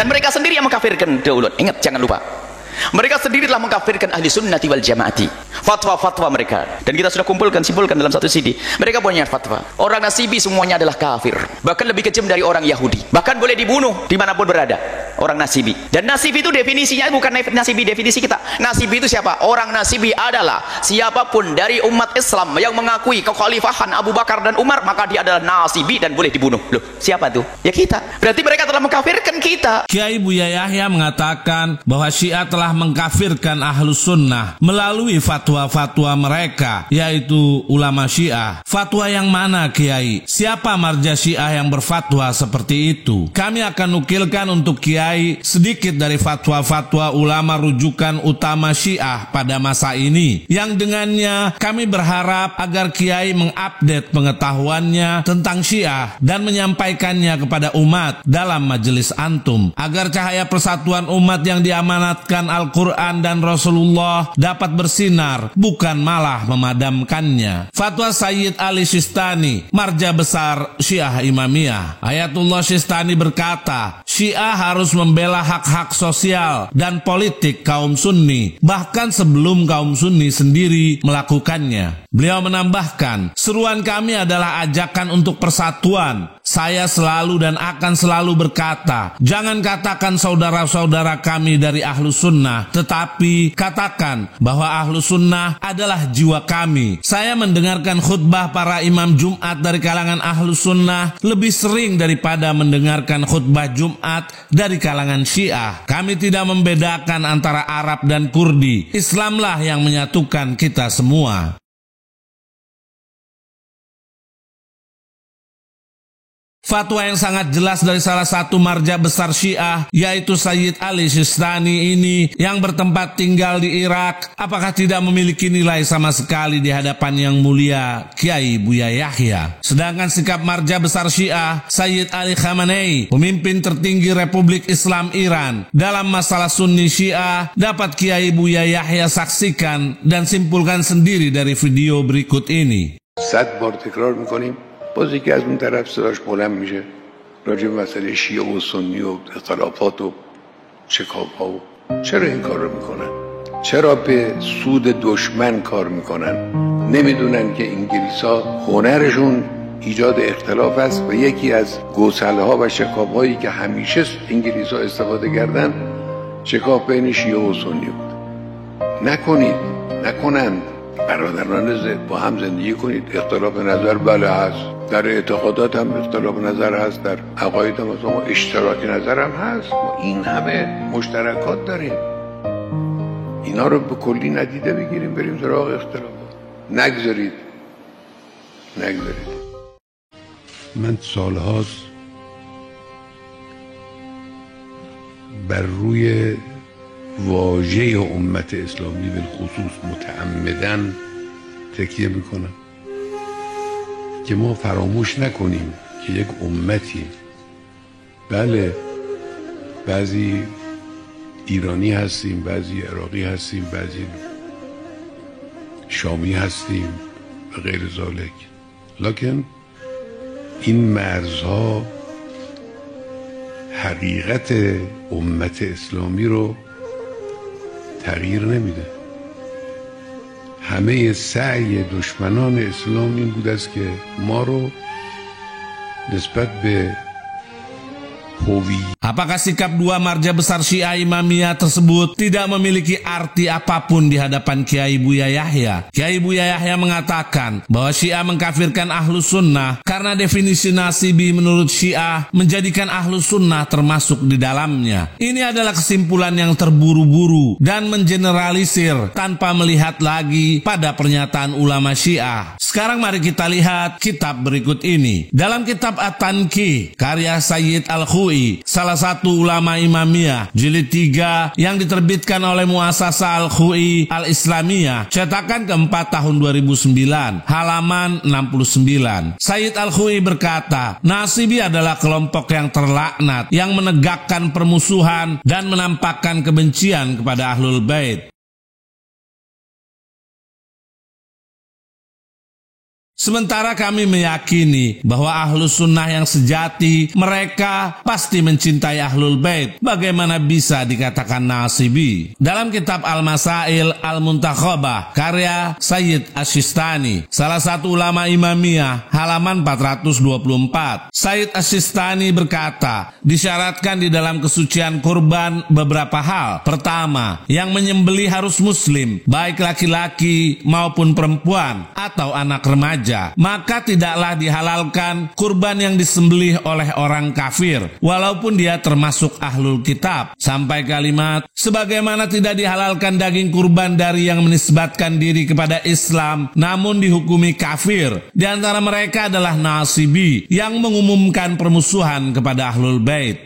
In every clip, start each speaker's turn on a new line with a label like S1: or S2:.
S1: Dan mereka sendiri yang mengkafirkan dahulu. Ingat, jangan lupa. Mereka sendiri telah mengkafirkan ahli sunnati wal jamaati. Fatwa-fatwa mereka. Dan kita sudah simpulkan dalam satu CD. Mereka punya fatwa. Orang Nasibi semuanya adalah kafir. Bahkan lebih kejam dari orang Yahudi. Bahkan boleh dibunuh dimanapun berada. Orang Nasibi. Dan Nasibi itu definisinya bukan Nasibi definisi kita. Nasibi itu siapa? Orang Nasibi adalah siapapun dari umat Islam yang mengakui kekhalifahan Abu Bakar dan Umar, maka dia adalah Nasibi dan boleh dibunuh. Loh, siapa tuh? Ya kita. Berarti mereka telah mengkafirkan kita.
S2: Kiai Buya Yahya mengatakan bahwa Syiah telah mengkafirkan Ahlus Sunnah melalui fatwa-fatwa mereka, yaitu ulama Syiah. Fatwa yang mana, Kiai? Siapa marja Syiah yang berfatwa seperti itu? Kami akan nukilkan untuk Kiai sedikit dari fatwa-fatwa ulama rujukan utama Syiah pada masa ini, yang dengannya kami berharap agar Kiai mengupdate pengetahuannya tentang Syiah dan menyampaikannya kepada umat dalam majelis antum, agar cahaya persatuan umat yang diamanatkan Al-Quran dan Rasulullah dapat bersinar, bukan malah memadamkannya. Fatwa Sayyid Ali Sistani, marja besar Syiah Imamiyah. Ayatullah Sistani berkata, Syiah harus membela hak-hak sosial dan politik kaum Sunni, bahkan sebelum kaum Sunni sendiri melakukannya. Beliau menambahkan, seruan kami adalah ajakan untuk persatuan. Saya selalu dan akan selalu berkata, jangan katakan saudara-saudara kami dari Ahlus Sunnah, tetapi katakan bahwa Ahlus Sunnah adalah jiwa kami. Saya mendengarkan khutbah para imam Jumat dari kalangan Ahlus Sunnah lebih sering daripada mendengarkan khutbah Jumat dari kalangan Syiah. Kami tidak membedakan antara Arab dan Kurdi. Islamlah yang menyatukan kita semua. Fatwa yang sangat jelas dari salah satu marja besar Syiah, yaitu Sayyid Ali Sistani ini yang bertempat tinggal di Irak, apakah tidak memiliki nilai sama sekali di hadapan yang mulia Kiai Buya Yahya? Sedangkan sikap marja besar Syiah, Sayyid Ali Khamenei, pemimpin tertinggi Republik Islam Iran, dalam masalah Sunni Syiah, dapat Kiai Buya Yahya saksikan dan simpulkan sendiri dari video berikut ini.
S3: 100 بار تکرار میکنیم باز یکی از اون طرف صداش بلند میشه راجع به مسئله شیعه و سنی و اختلافات و شکاف‌ها و چرا این کار رو میکنن؟ چرا به سود دشمن کار میکنن؟ نمیدونن که انگلیس‌ها هنرشون ایجاد اختلاف است و یکی از گسل‌ها و شکاف‌هایی که همیشه انگلیس‌ها استفاده کردن شکاف بین شیعه و سنی بود. نکنند برادران با هم زندگی کنید. اختلاف نظر بله هست، در اعتقادات هم اختلاف نظر هست، در عقاید هم ما اشتراک نظر هم هست. ما این همه مشترکات داریم، اینا رو به کلی ندیده بگیریم بریم سراغ اختلافات. نگذارید. من سالهاست بر روی واژه امت اسلامی به خصوص متعمدن تکیه میکنم که ما فراموش نکنیم که یک امتی، بله بعضی ایرانی هستیم، بعضی عراقی هستیم، بعضی شامی هستیم و غیر ذالک، لکن این مرزها حقیقت امت اسلامی رو تغییر نمیده. همه سعی دشمنان اسلام این بود است که ما رو نسبت به
S2: Apakah sikap dua marja besar Syiah Imamiyah tersebut tidak memiliki arti apapun di hadapan Kiai Buya Yahya? Kiai Buya Yahya mengatakan bahwa Syiah mengkafirkan Ahlus Sunnah karena definisi Nasibi menurut Syiah menjadikan Ahlus Sunnah termasuk di dalamnya. Ini adalah kesimpulan yang terburu-buru dan mengeneralisir tanpa melihat lagi pada pernyataan ulama Syiah. Sekarang mari kita lihat kitab berikut ini. Dalam kitab At-Tanqih karya Sayyid Al-Khu'i, salah satu ulama Imamiyah, jilid 3 yang diterbitkan oleh Muasasa Al-Khu'i Al-Islamiyah, cetakan keempat tahun 2009, halaman 69. Sayyid Al-Khu'i berkata, Nasibi adalah kelompok yang terlaknat, yang menegakkan permusuhan dan menampakkan kebencian kepada Ahlul Bait. Sementara kami meyakini bahwa ahlus sunnah yang sejati, mereka pasti mencintai ahlul bait. Bagaimana bisa dikatakan nasibi? Dalam kitab Al-Masail Al-Muntakhabah karya Sayyid Asy-Syistani, salah satu ulama Imamiyah, halaman 424, Sayyid Asy-Syistani berkata, disyaratkan di dalam kesucian kurban beberapa hal. Pertama, yang menyembelih harus muslim, baik laki-laki maupun perempuan atau anak remaja. Maka tidaklah dihalalkan kurban yang disembelih oleh orang kafir, walaupun dia termasuk ahlul kitab. Sampai kalimat, sebagaimana tidak dihalalkan daging kurban dari yang menisbatkan diri kepada Islam, namun dihukumi kafir. Di antara mereka adalah nasibi, yang mengumumkan permusuhan kepada ahlul bait.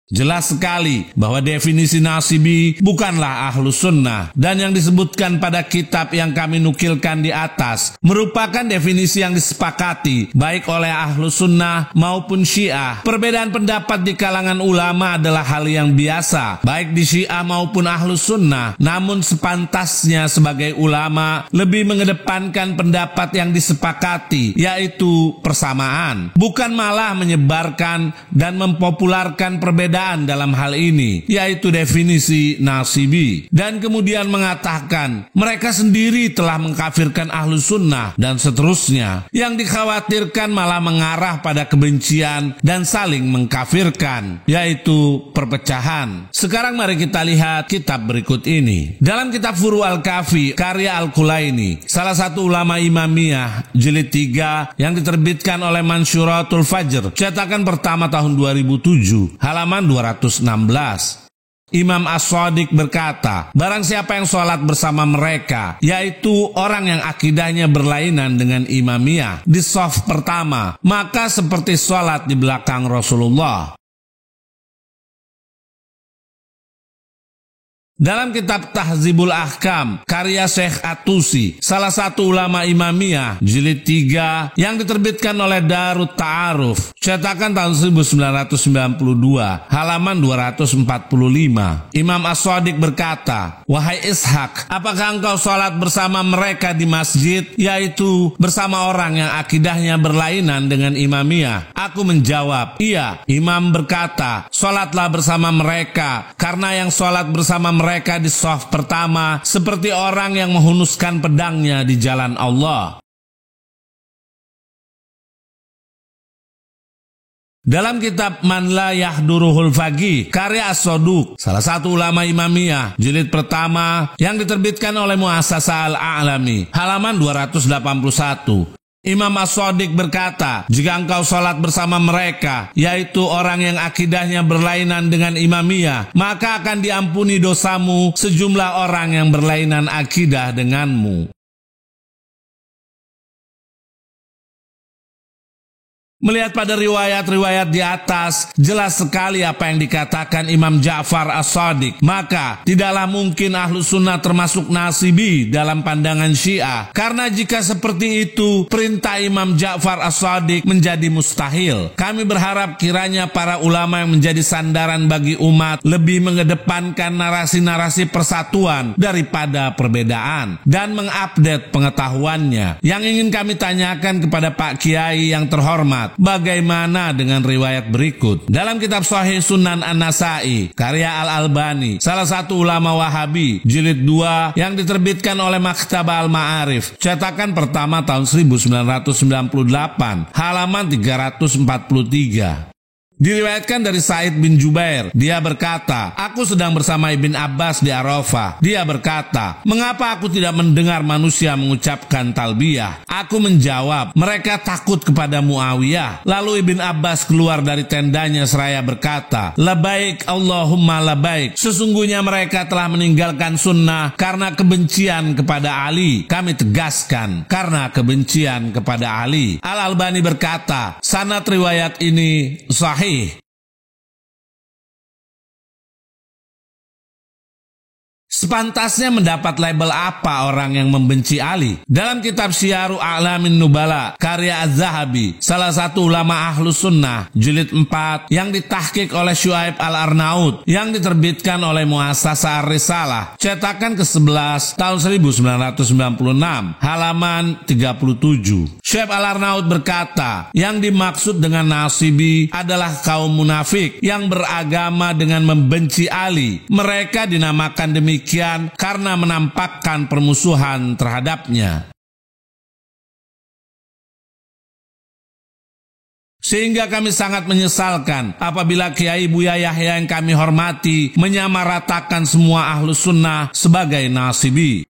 S2: Jelas sekali bahwa definisi nasibi bukanlah ahlus sunnah, dan yang disebutkan pada kitab yang kami nukilkan di atas merupakan definisi yang disepakati baik oleh ahlus sunnah maupun syiah. Perbedaan pendapat di kalangan ulama adalah hal yang biasa baik di syiah maupun ahlus sunnah, namun sepantasnya sebagai ulama lebih mengedepankan pendapat yang disepakati, yaitu persamaan, bukan malah menyebarkan dan mempopularkan perbedaan dalam hal ini, yaitu definisi nasibi, dan kemudian mengatakan mereka sendiri telah mengkafirkan ahlus sunnah dan seterusnya. Yang dikhawatirkan malah mengarah pada kebencian dan saling mengkafirkan, yaitu perpecahan. Sekarang mari kita lihat kitab berikut ini. Dalam kitab Furu' al-Kafi karya Al-Kulaini, salah satu ulama Imamiyah, jilid 3 yang diterbitkan oleh Mansyuratul Fajr, cetakan pertama tahun 2007, halaman 216. Imam As-Shadiq berkata, barang siapa yang sholat bersama mereka, yaitu orang yang akidahnya berlainan dengan Imamiyah di shaf pertama, maka seperti sholat di belakang Rasulullah. Dalam kitab Tahzibul Ahkam karya Syekh At-Tusi, salah satu ulama Imamiyah, jilid 3 yang diterbitkan oleh Darut Ta'aruf, cetakan tahun 1992, halaman 245, Imam As-Shadiq berkata, wahai Ishaq, apakah engkau sholat bersama mereka di masjid, yaitu bersama orang yang akidahnya berlainan dengan Imamiyah? Aku menjawab, iya. Imam berkata, sholatlah bersama mereka, karena yang sholat bersama mereka di shaf pertama seperti orang yang menghunuskan pedangnya di jalan Allah. Dalam kitab Man La Yahduruhul Faqih karya As-Saduq, salah satu ulama Imamiyah, jilid pertama yang diterbitkan oleh Muassasah Al-A'lami, halaman 281, Imam As-Shadiq berkata, jika engkau sholat bersama mereka, yaitu orang yang akidahnya berlainan dengan Imamiyah, maka akan diampuni dosamu sejumlah orang yang berlainan akidah denganmu. Melihat pada riwayat-riwayat di atas, jelas sekali apa yang dikatakan Imam Ja'far As-Shadiq. Maka, tidaklah mungkin Ahlus Sunnah termasuk nasibi dalam pandangan Syiah. Karena jika seperti itu, perintah Imam Ja'far As-Shadiq menjadi mustahil. Kami berharap kiranya para ulama yang menjadi sandaran bagi umat lebih mengedepankan narasi-narasi persatuan daripada perbedaan dan mengupdate pengetahuannya. Yang ingin kami tanyakan kepada Pak Kiai yang terhormat, bagaimana dengan riwayat berikut? Dalam kitab Sahih Sunan An-Nasai karya Al-Albani, salah satu ulama Wahabi, jilid 2 yang diterbitkan oleh Maktabah Al-Ma'arif, cetakan pertama tahun 1998, halaman 343. Diriwayatkan dari Said bin Jubair, dia berkata, aku sedang bersama Ibn Abbas di Arafah. Dia berkata, mengapa aku tidak mendengar manusia mengucapkan talbiyah? Aku menjawab, mereka takut kepada Muawiyah. Lalu Ibn Abbas keluar dari tendanya seraya berkata, labaik Allahumma labaik. Sesungguhnya mereka telah meninggalkan sunnah karena kebencian kepada Ali. Kami tegaskan, karena kebencian kepada Ali. Al-Albani berkata, sanad riwayat ini sahih. Sepantasnya mendapat label apa orang yang membenci Ali? Dalam kitab Syiaru A'lamin Nubala, karya Az-Zahabi, salah satu ulama Ahlus Sunnah, jilid 4, yang ditahqiq oleh Syuaib Al-Arnaud, yang diterbitkan oleh Muassasah Ar-Risalah, cetakan ke-11 tahun 1996, halaman 37. Syuaib Al-Arnaud berkata, yang dimaksud dengan nasibi adalah kaum munafik yang beragama dengan membenci Ali. Mereka dinamakan demikian karena menampakkan permusuhan terhadapnya. Sehingga kami sangat menyesalkan apabila Kiai Buya Yahya yang kami hormati menyamaratakan semua Ahlus Sunnah sebagai nasibi.